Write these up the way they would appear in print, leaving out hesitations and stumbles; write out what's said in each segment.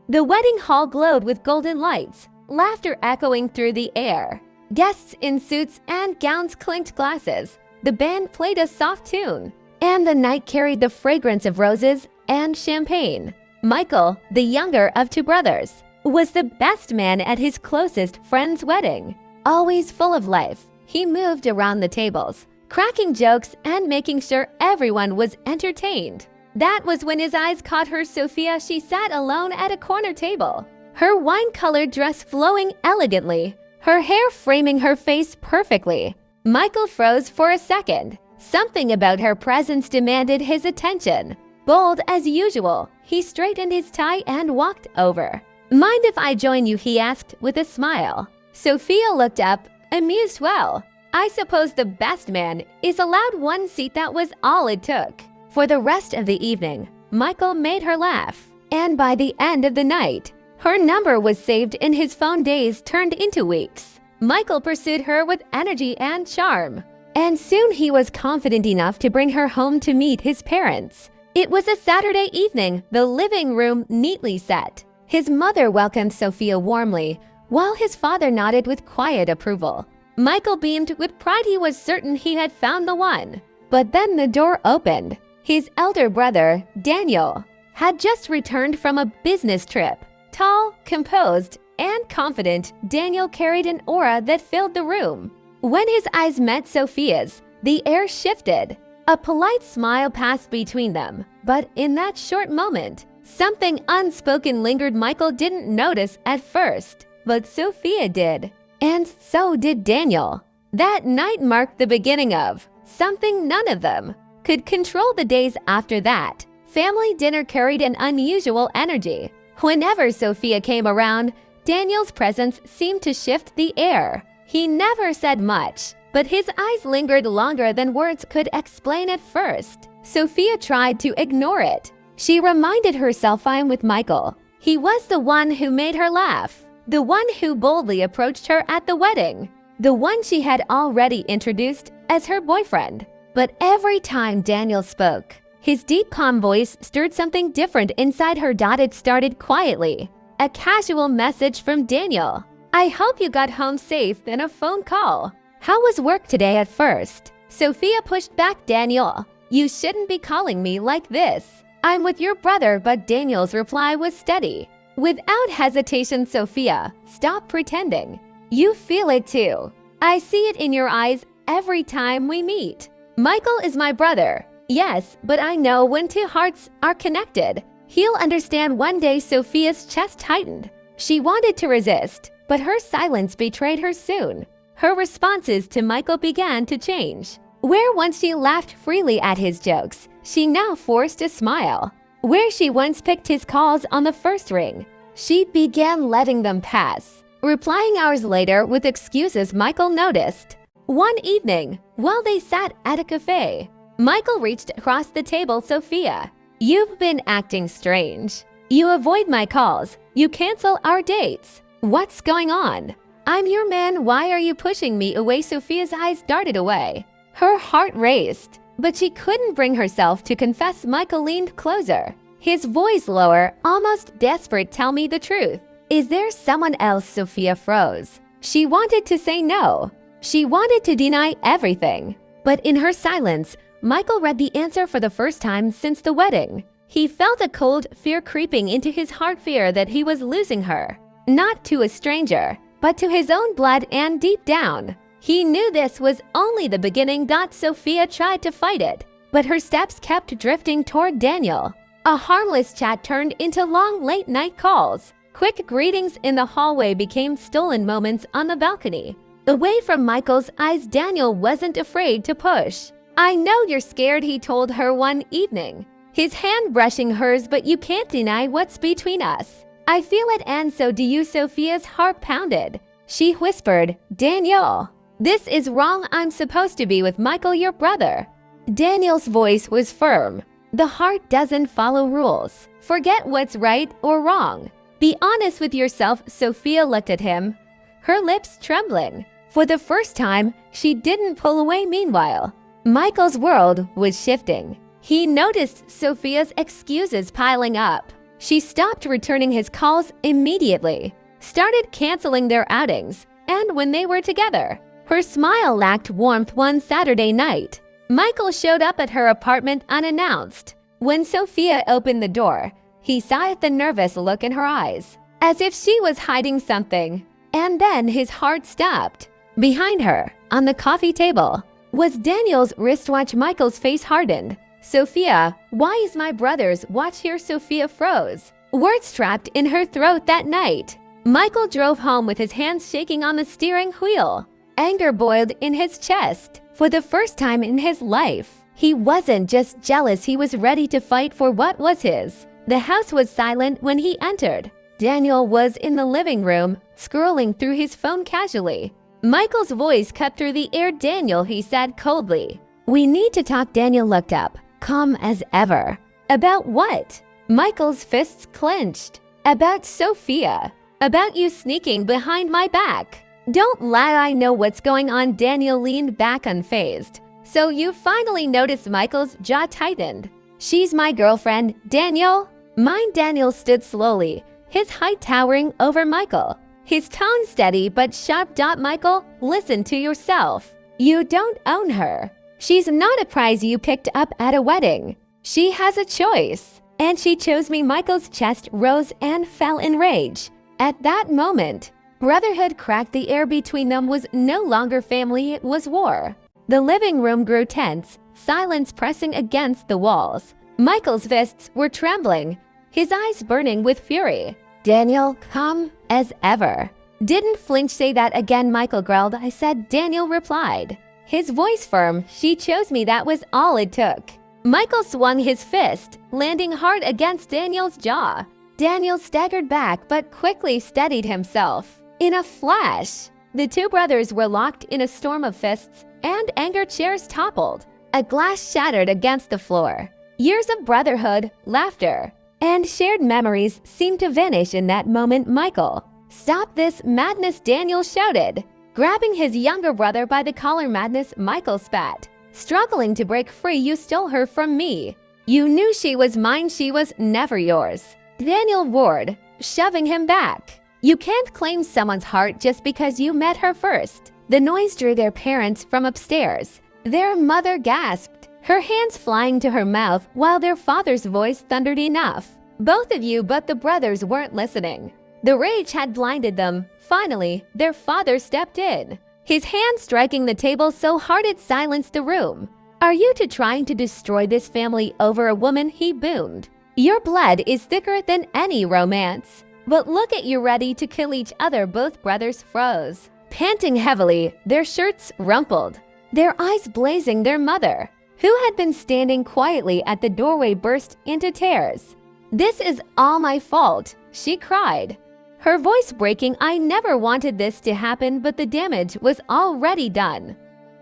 The wedding hall glowed with golden lights, laughter echoing through the air. Guests in suits and gowns clinked glasses. The band played a soft tune, and the night carried the fragrance of roses and champagne. Michael, the younger of two brothers, was the best man at his closest friend's wedding. Always full of life, he moved around the tables, cracking jokes and making sure everyone was entertained. That was when his eyes caught her Sophia. She sat alone at a corner table, her wine-colored dress flowing elegantly, her hair framing her face perfectly. Michael froze for a second. Something about her presence demanded his attention. Bold as usual, he straightened his tie and walked over. "Mind if I join you?" he asked with a smile. Sophia looked up, amused. "Well, I suppose the best man is allowed one seat." That was all it took. For the rest of the evening, Michael made her laugh. And by the end of the night, her number was saved in his phone. Days turned into weeks. Michael pursued her with energy and charm. And soon he was confident enough to bring her home to meet his parents. It was a Saturday evening, the living room neatly set. His mother welcomed Sophia warmly, while his father nodded with quiet approval. Michael beamed with pride. He was certain he had found the one. But then the door opened. His elder brother, Daniel, had just returned from a business trip. Tall, composed, and confident, Daniel carried an aura that filled the room. When his eyes met Sophia's, the air shifted. A polite smile passed between them, but in that short moment, something unspoken lingered. Michael didn't notice at first, but Sophia did. And so did Daniel. That night marked the beginning of something none of them could control. The days after that, family dinner carried an unusual energy. Whenever Sophia came around, Daniel's presence seemed to shift the air. He never said much, but his eyes lingered longer than words could explain at first. Sophia tried to ignore it. She reminded herself, "I'm with Michael." He was the one who made her laugh, the one who boldly approached her at the wedding, the one she had already introduced as her boyfriend. But every time Daniel spoke, his deep, calm voice stirred something different inside her. It started quietly. A casual message from Daniel. "I hope you got home safe." Then a phone call. "How was work today?" At first, Sophia pushed back. "Daniel, you shouldn't be calling me like this. I'm with your brother." But Daniel's reply was steady. Without hesitation, "Sophia, stop pretending. You feel it too. I see it in your eyes every time we meet. Michael is my brother. Yes, but I know when two hearts are connected, he'll understand one day." Sophia's chest tightened. She wanted to resist, but her silence betrayed her soon. Her responses to Michael began to change. Where once she laughed freely at his jokes, she now forced a smile. Where she once picked his calls on the first ring, she began letting them pass, replying hours later with excuses. Michael noticed. One evening, while they sat at a cafe, Michael reached across the table. "Sophia, you've been acting strange. You avoid my calls. You cancel our dates. What's going on? I'm your man. Why are you pushing me away?" Sophia's eyes darted away. Her heart raced, but she couldn't bring herself to confess. Michael leaned closer, his voice lower, almost desperate. "Tell me the truth. Is there someone else?" Sophia froze. She wanted to say no. She wanted to deny everything. But in her silence, Michael read the answer for the first time since the wedding. He felt a cold fear creeping into his heart, fear that he was losing her. Not to a stranger, but to his own blood, and deep down, he knew this was only the beginning. Sophia tried to fight it, but her steps kept drifting toward Daniel. A harmless chat turned into long late-night calls. Quick greetings in the hallway became stolen moments on the balcony. Away from Michael's eyes, Daniel wasn't afraid to push. "I know you're scared," he told her one evening, his hand brushing hers, "but you can't deny what's between us. I feel it, and so do you." Sophia's heart pounded. She whispered, "Daniel, this is wrong. I'm supposed to be with Michael, your brother." Daniel's voice was firm. "The heart doesn't follow rules. Forget what's right or wrong. Be honest with yourself." Sophia looked at him, her lips trembling. For the first time, she didn't pull away. Meanwhile, Michael's world was shifting. He noticed Sophia's excuses piling up. She stopped returning his calls immediately, started canceling their outings, and when they were together, her smile lacked warmth one Saturday night. Michael showed up at her apartment unannounced. When Sophia opened the door, he saw the nervous look in her eyes, as if she was hiding something. And then his heart stopped. Behind her, on the coffee table, was Daniel's wristwatch. Michael's face hardened. "Sophia, why is my brother's watch here?" Sophia froze, words trapped in her throat that night. Michael drove home with his hands shaking on the steering wheel. Anger boiled in his chest. For the first time in his life, he wasn't just jealous, he was ready to fight for what was his. The house was silent when he entered. Daniel was in the living room, scrolling through his phone casually. Michael's voice cut through the air. "Daniel," he said coldly. "We need to talk." Daniel looked up, calm as ever. "About what?" Michael's fists clenched. "About Sophia. About you sneaking behind my back." "Don't lie, I know what's going on." Daniel leaned back unfazed. "So you finally noticed?" Michael's jaw tightened. "She's my girlfriend, Daniel." Mine. Daniel stood slowly, his height towering over Michael, his tone steady but sharp. "Michael, listen to yourself. You don't own her. She's not a prize you picked up at a wedding. She has a choice, and she chose me." Michael's chest rose and fell in rage. At that moment, brotherhood cracked. The air between them was no longer family, it was war. The living room grew tense, silence pressing against the walls. Michael's fists were trembling, his eyes burning with fury. "Daniel, calm as ever." "Didn't flinch." "Say that again." Michael growled. "I said." Daniel replied, his voice firm. "She chose me, that was all it took." Michael swung his fist, landing hard against Daniel's jaw. Daniel staggered back but quickly steadied himself. In a flash, the two brothers were locked in a storm of fists, and anger. Chairs toppled. A glass shattered against the floor. Years of brotherhood, laughter, and shared memories seemed to vanish in that moment. "Michael, stop this madness!" Daniel shouted, grabbing his younger brother by the collar. "Madness!" Michael spat, struggling to break free. "You stole her from me. You knew she was mine. She was never yours." Daniel roared, shoving him back. "You can't claim someone's heart just because you met her first." The noise drew their parents from upstairs. Their mother gasped, her hands flying to her mouth while their father's voice thundered, "Enough. Both of you." But the brothers weren't listening. The rage had blinded them. Finally, their father stepped in, his hand striking the table so hard it silenced the room. "Are you two trying to destroy this family over a woman?" he boomed. "Your blood is thicker than any romance. But look at you, ready to kill each other." Both brothers froze, panting heavily, their shirts rumpled, their eyes blazing. Their mother, who had been standing quietly at the doorway, burst into tears. "This is all my fault," she cried, her voice breaking. "I never wanted this to happen, but the damage was already done."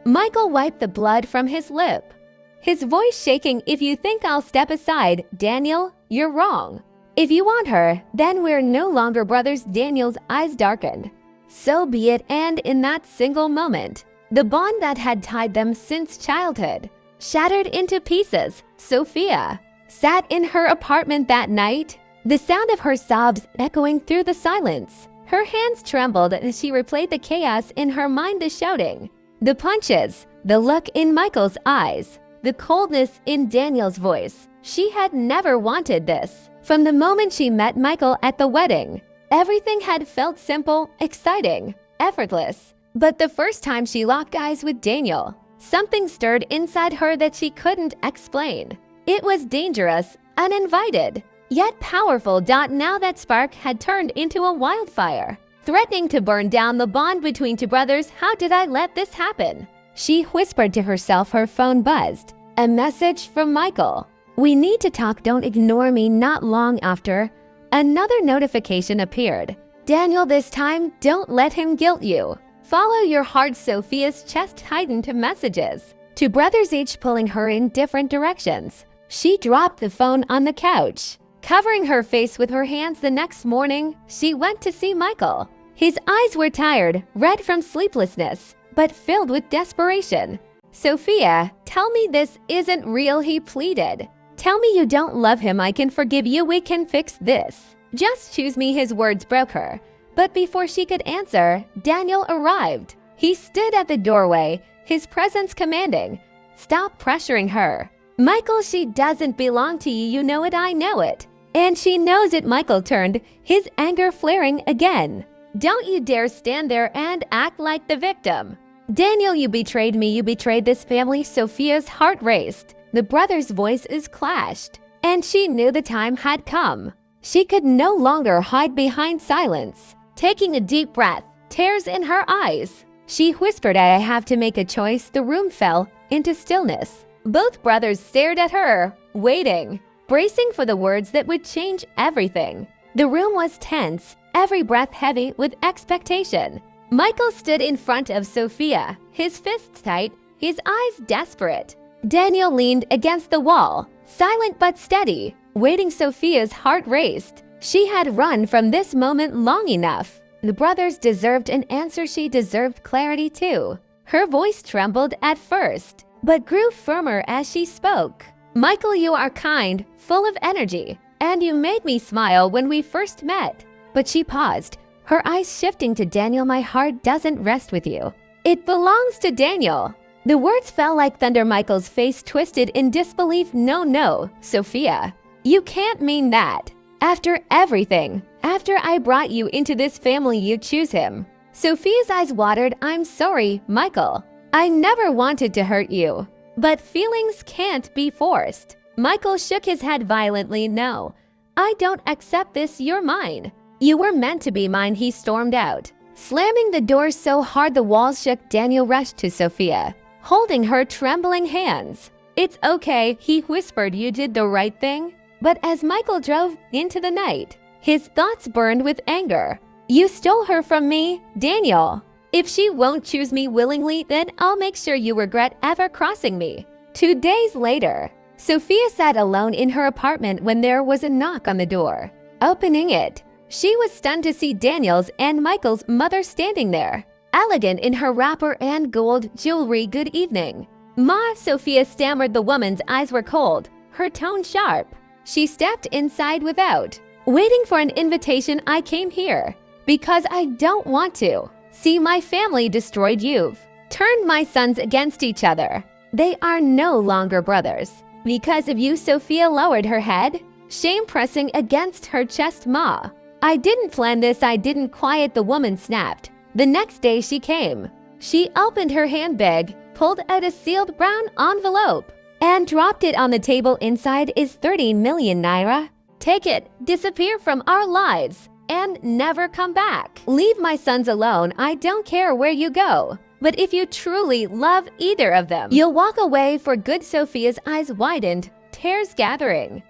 Michael wiped the blood from his lip, his voice shaking. "If you think I'll step aside, Daniel, you're wrong. If you want her, then we're no longer brothers." Daniel's eyes darkened. So be it. And in that single moment, the bond that had tied them since childhood shattered into pieces. Sophia sat in her apartment that night, the sound of her sobs echoing through the silence. Her hands trembled as she replayed the chaos in her mind, the shouting, the punches, the look in Michael's eyes, the coldness in Daniel's voice. She had never wanted this. From the moment she met Michael at the wedding, everything had felt simple, exciting, effortless. But the first time she locked eyes with Daniel, something stirred inside her that she couldn't explain. It was dangerous, uninvited, yet powerful. Now that spark had turned into a wildfire, threatening to burn down the bond between two brothers. "How did I let this happen?" she whispered to herself. Her phone buzzed. A message from Michael. "We need to talk, don't ignore me." Not long after, another notification appeared. "Daniel, this time, don't let him guilt you. Follow your heart." Sophia's chest tightened to messages, two brothers each pulling her in different directions. She dropped the phone on the couch, covering her face with her hands. The next morning, she went to see Michael. His eyes were tired, red from sleeplessness, but filled with desperation. "Sophia, tell me this isn't real," he pleaded. Tell me you don't love him, I can forgive you, we can fix this. Just choose me, his words broke her. But before she could answer, Daniel arrived. He stood at the doorway, his presence commanding. Stop pressuring her. Michael, she doesn't belong to you, you know it, I know it. And she knows it, Michael turned, his anger flaring again. Don't you dare stand there and act like the victim. Daniel, you betrayed me, you betrayed this family. Sophia's heart raced. The brothers' voices clashed, and she knew the time had come. She could no longer hide behind silence. Taking a deep breath, tears in her eyes, she whispered, I have to make a choice. The room fell into stillness. Both brothers stared at her, waiting, bracing for the words that would change everything. The room was tense, every breath heavy with expectation. Michael stood in front of Sophia, his fists tight, his eyes desperate. Daniel leaned against the wall, silent but steady, waiting. Sophia's heart raced. She had run from this moment long enough. The brothers deserved an answer. She deserved clarity too. Her voice trembled at first, but grew firmer as she spoke. Michael, you are kind, full of energy, and you made me smile when we first met. But she paused, her eyes shifting to Daniel. My heart doesn't rest with you. It belongs to Daniel. The words fell like thunder. Michael's face twisted in disbelief. No, Sophia. You can't mean that. After everything, after I brought you into this family, you choose him. Sophia's eyes watered. I'm sorry, Michael. I never wanted to hurt you. But feelings can't be forced. Michael shook his head violently. No, I don't accept this. You're mine. You were meant to be mine, he stormed out, slamming the door so hard the walls shook. Daniel rushed to Sophia, holding her trembling hands. It's okay, he whispered, you did the right thing. But as Michael drove into the night, his thoughts burned with anger. You stole her from me, Daniel. If she won't choose me willingly, then I'll make sure you regret ever crossing me. 2 days later, Sophia sat alone in her apartment when there was a knock on the door. Opening it, she was stunned to see Daniel's and Michael's mother standing there, elegant in her wrapper and gold jewelry. Good evening, Ma, Sophia stammered. The woman's eyes were cold, her tone sharp. She stepped inside without waiting for an invitation. I came here because I don't want to see my family destroyed. You've turned my sons against each other. They are no longer brothers. Because of you, Sophia lowered her head, shame pressing against her chest. Ma, I didn't plan this, I didn't. Quiet, the woman snapped. The next day she came. She opened her handbag, pulled out a sealed brown envelope, and dropped it on the table. Inside is 30 million naira. Take it, disappear from our lives, and never come back. Leave my sons alone, I don't care where you go. But if you truly love either of them, you'll walk away for good. Sophia's eyes widened, tears gathering.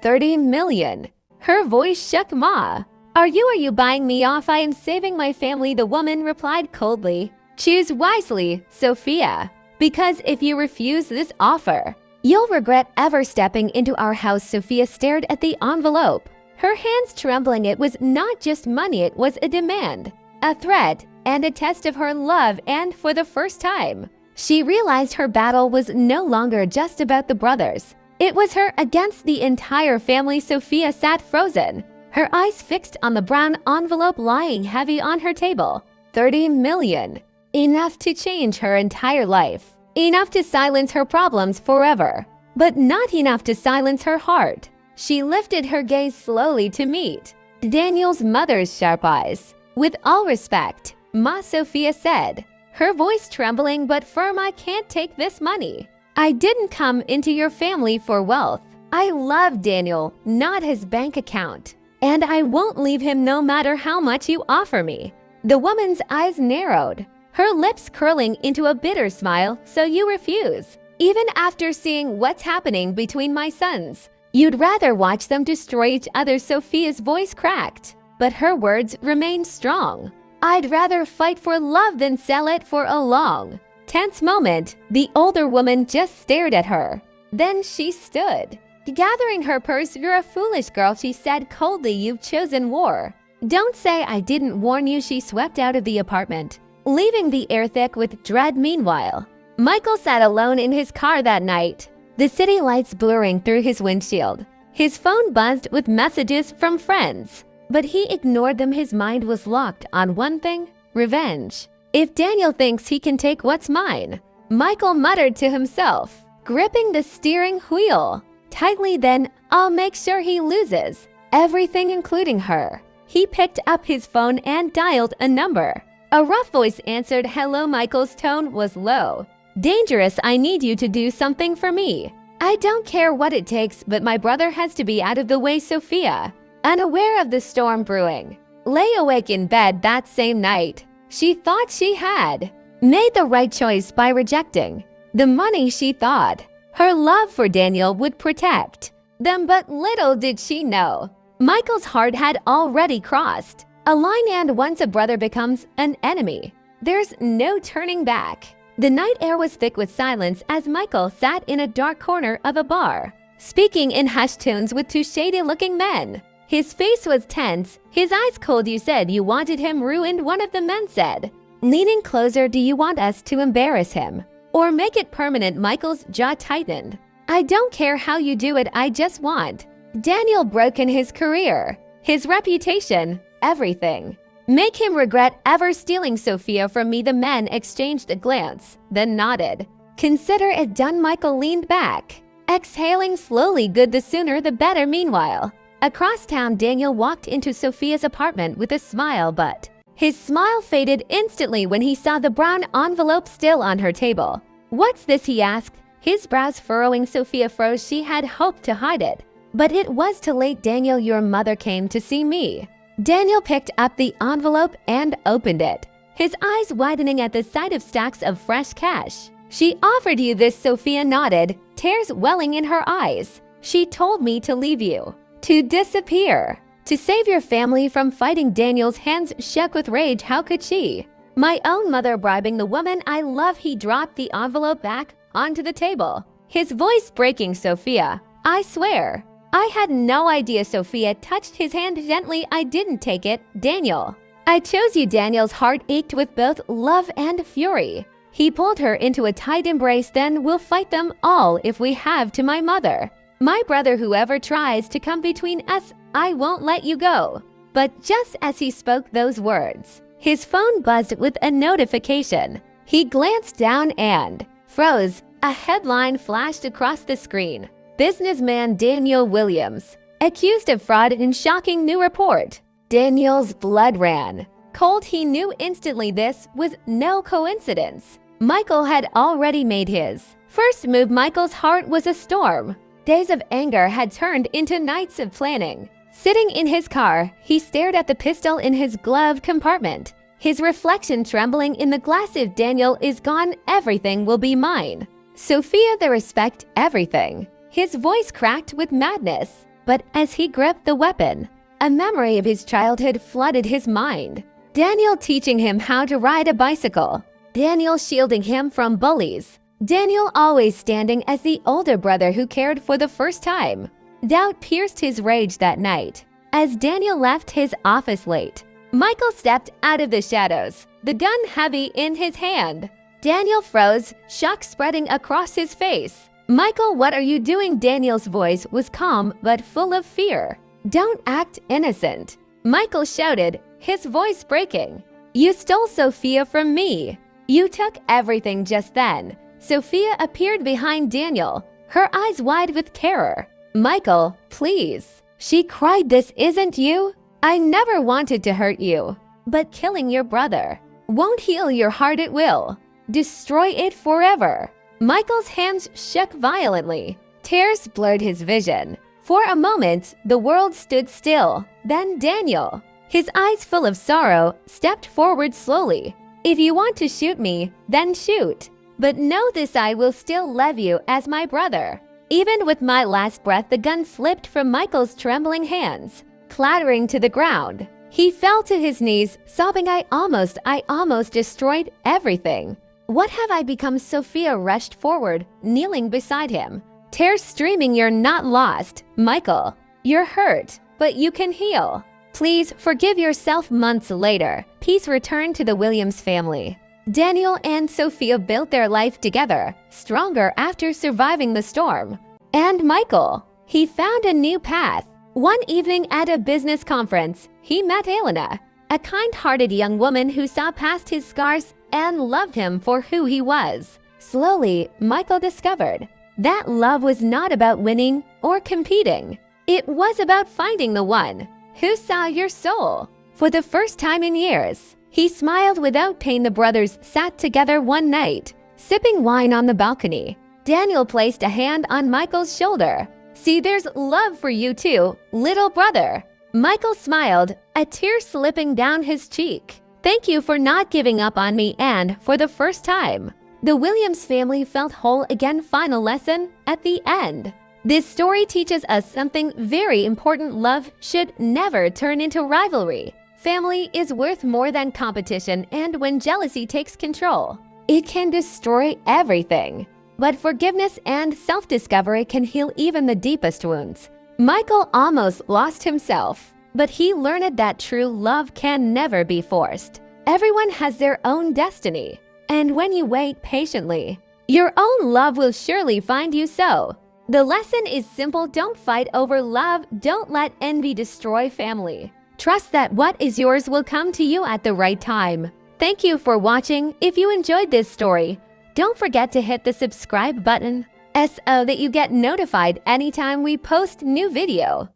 30 million. Her voice shook. Ma, are you buying me off? I am saving my family, the woman replied coldly. Choose wisely, Sophia, because if you refuse this offer, you'll regret ever stepping into our house. Sophia stared at the envelope, her hands trembling. It was not just money, it was a demand, a threat, and a test of her love. And for the first time, she realized her battle was no longer just about the brothers. It was her against the entire family. Sophia sat frozen, her eyes fixed on the brown envelope lying heavy on her table. 30 million. Enough to change her entire life. Enough to silence her problems forever. But not enough to silence her heart. She lifted her gaze slowly to meet Daniel's mother's sharp eyes. With all respect, Ma, Sophia said, her voice trembling but firm, I can't take this money. I didn't come into your family for wealth. I love Daniel, not his bank account. And I won't leave him no matter how much you offer me. The woman's eyes narrowed, her lips curling into a bitter smile. So you refuse, even after seeing what's happening between my sons? You'd rather watch them destroy each other. Sophia's voice cracked, but her words remained strong. I'd rather fight for love than sell it for a long, tense moment. The older woman just stared at her. Then she stood, gathering her purse. You're a foolish girl, she said coldly. You've chosen war. Don't say I didn't warn you. She swept out of the apartment, leaving the air thick with dread. Meanwhile, Michael sat alone in his car that night. the city lights blurring through his windshield. His phone buzzed with messages from friends, but he ignored them. His mind was locked on one thing: revenge. If Daniel thinks he can take what's mine, Michael muttered to himself, gripping the steering wheel tightly, then I'll make sure he loses everything, including her. He picked up his phone and dialed a number. A rough voice answered. Hello. Michael's tone was low. Dangerous. I need you to do something for me. I don't care what it takes, but my brother has to be out of the way. Sophia, unaware of the storm brewing, lay awake in bed that same night. She thought she had made the right choice by rejecting the money she thought her love for Daniel would protect them, but little did she know Michael's heart had already crossed a line, and once a brother becomes an enemy, there's no turning back. The night air was thick with silence as Michael sat in a dark corner of a bar, speaking in hushed tones with two shady-looking men. His face was tense, his eyes cold. You said you wanted him ruined, one of the men said, leaning closer. Do you want us to embarrass him or make it permanent? Michael's jaw tightened. I don't care how you do it, I just want Daniel broken. His career, his reputation, everything. Make him regret ever stealing Sophia from me. The men exchanged a glance, then nodded. Consider it done. Michael leaned back, exhaling slowly. Good, the sooner the better. Meanwhile, across town, Daniel walked into Sophia's apartment with a smile, but his smile faded instantly when he saw the brown envelope still on her table. What's this? He asked, his brows furrowing. Sophia froze. She had hoped to hide it, but it was too late. Daniel, your mother came to see me. Daniel picked up the envelope and opened it, his eyes widening at the sight of stacks of fresh cash. She offered you this? Sophia nodded, tears welling in her eyes. She told me to leave you, to disappear, to save your family from fighting. Daniel's hands shook with rage. How could she? My own mother bribing the woman I love. He dropped the envelope back onto the table, his voice breaking. Sophia, I swear, I had no idea. Sophia touched his hand gently. I didn't take it, Daniel. I chose you. Daniel's heart ached with both love and fury. He pulled her into a tight embrace. Then we'll fight them all if we have to. My mother, my brother, whoever tries to come between us, I won't let you go. But just as he spoke those words, his phone buzzed with a notification. He glanced down and froze. A headline flashed across the screen. Businessman Daniel Williams accused of fraud in shocking new report. Daniel's blood ran cold. He knew instantly this was no coincidence. Michael had already made his first move. Michael's heart was a storm. Days of anger had turned into nights of planning. Sitting in his car, he stared at the pistol in his glove compartment, his reflection trembling in the glass. If Daniel is gone, everything will be mine. Sophia, the respect, everything. His voice cracked with madness, but as he gripped the weapon, a memory of his childhood flooded his mind. Daniel teaching him how to ride a bicycle. Daniel shielding him from bullies. Daniel always standing as the older brother who cared for the first time. Doubt pierced his rage that night. As Daniel left his office late, Michael stepped out of the shadows, the gun heavy in his hand. Daniel froze, shock spreading across his face. Michael, what are you doing? Daniel's voice was calm but full of fear. Don't act innocent, Michael shouted, his voice breaking. You stole Sophia from me. You took everything. Just then, Sophia appeared behind Daniel, her eyes wide with terror. Michael, please, she cried. This isn't you. I never wanted to hurt you, but killing your brother won't heal your heart. It will destroy it forever. Michael's hands shook violently. Tears blurred his vision. For a moment, the world stood still. Then Daniel, his eyes full of sorrow, stepped forward slowly. If you want to shoot me, then shoot. But know this, I will still love you as my brother. Even with my last breath, the gun slipped from Michael's trembling hands, clattering to the ground. He fell to his knees, sobbing, I almost destroyed everything. What have I become? Sophia rushed forward, kneeling beside him, tears streaming. You're not lost, Michael. You're hurt, but you can heal. Please forgive yourself. Months later, peace returned to the Williams family. Daniel and Sophia built their life together, stronger after surviving the storm. And Michael, he found a new path. One evening at a business conference, he met Elena, a kind-hearted young woman who saw past his scars and loved him for who he was. Slowly, Michael discovered that love was not about winning or competing. It was about finding the one who saw your soul. For the first time in years, he smiled without pain. The brothers sat together one night, sipping wine on the balcony. Daniel placed a hand on Michael's shoulder. "See, there's love for you too, little brother." Michael smiled, a tear slipping down his cheek. "Thank you for not giving up on me, and for the first time." The Williams family felt whole again. Final lesson at the end. This story teaches us something very important. Love should never turn into rivalry. Family is worth more than competition, and when jealousy takes control, it can destroy everything. But forgiveness and self-discovery can heal even the deepest wounds. Michael almost lost himself, but he learned that true love can never be forced. Everyone has their own destiny, and when you wait patiently, your own love will surely find you. So, the lesson is simple: don't fight over love, don't let envy destroy family. Trust that what is yours will come to you at the right time. Thank you for watching. If you enjoyed this story, don't forget to hit the subscribe button so that you get notified anytime we post new video.